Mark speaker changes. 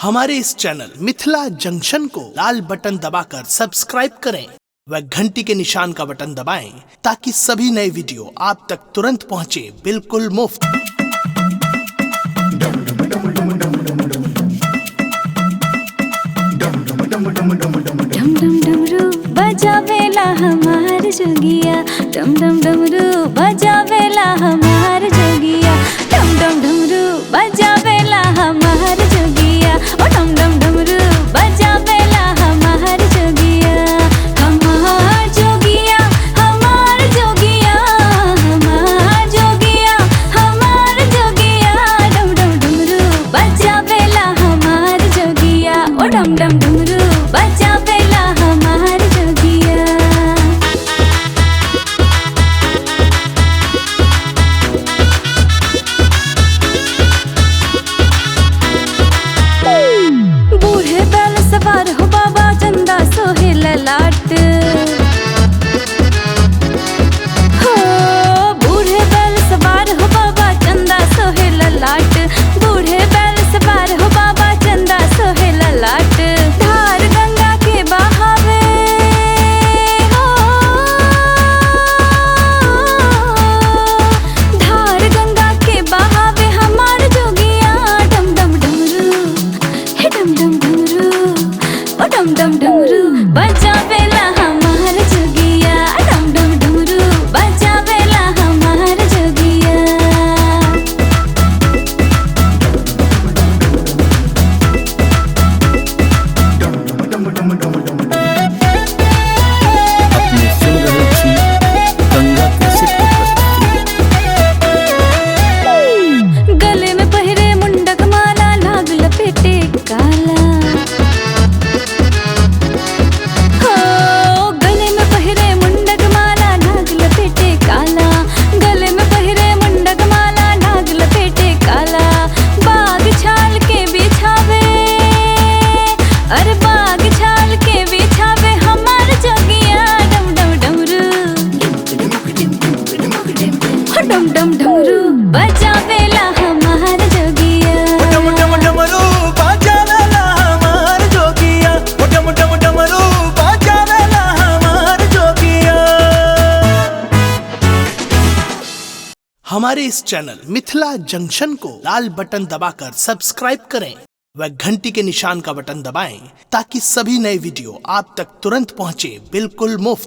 Speaker 1: हमारे इस channel Mithila junction को लाल button दबाकर सब्सक्राइब करें व घंटी के निशान का बटन दबाएं ताकि सभी नए वीडियो आप तक तुरंत पहुंचे बिल्कुल मुफ्त।
Speaker 2: डम डम डमरू बजावेला हमार जोगिया, डम डम डमरू बजावेला हमार जोगिया, डम डम डमरू बजावेला हमार जोगिया, ओ डम डम डमरू बजावेला हमार जोगिया, हमार जोगिया, हमार जोगिया, हमार जोगिया, हमार जोगिया, डम डम डमरू बजावेला हमार जोगिया, ओ डम डम डमरू बजावेला हमार जोगिया। बूढ़े बैल सवार हो बाबा चंदा सोहे ललाट, हो बूढ़े बैल सवार हो बाबा चंदा सोहे ललाट, बूढ़े बैल सवार हो बाबा चंदा सोहे ललाट, धार गंगा के बहावे हो, धार गंगा के बहावे हमार जोगिया, डम डम डमरू हे डम डम डमरू, ओ डम डम डमरू बजावेला हमार जोगिया, डम डम डमरू बजावेला हमार जोगिया।
Speaker 3: अपने सुन रहे थी गंगा कैसे
Speaker 2: गले में पहिरे मुंडक माला, नाग लपेटे काला, हो गले में पहिरे मुंडक माला, नाग लपेटे काला, गले में पहिरे मुंडक माला, नाग लपेटे काला, बाग छाल के बिछावे, अरे बाग छाल के बिछावे हमार जोगिया, डम डम डमरू हो डम डम डमरू बजावेला हमार जोगिया।
Speaker 1: डम डम डमरू बजावेला हमार जोगिया, डम डम डमरू बजावेला हमार जोगिया। हमारे इस चैनल मिथिला जंक्शन को लाल बटन दबाकर सब्सक्राइब करें व घंटी के निशान का बटन दबाएं ताकि सभी नए वीडियो आप तक तुरंत पहुंचे बिल्कुल मुफ्त।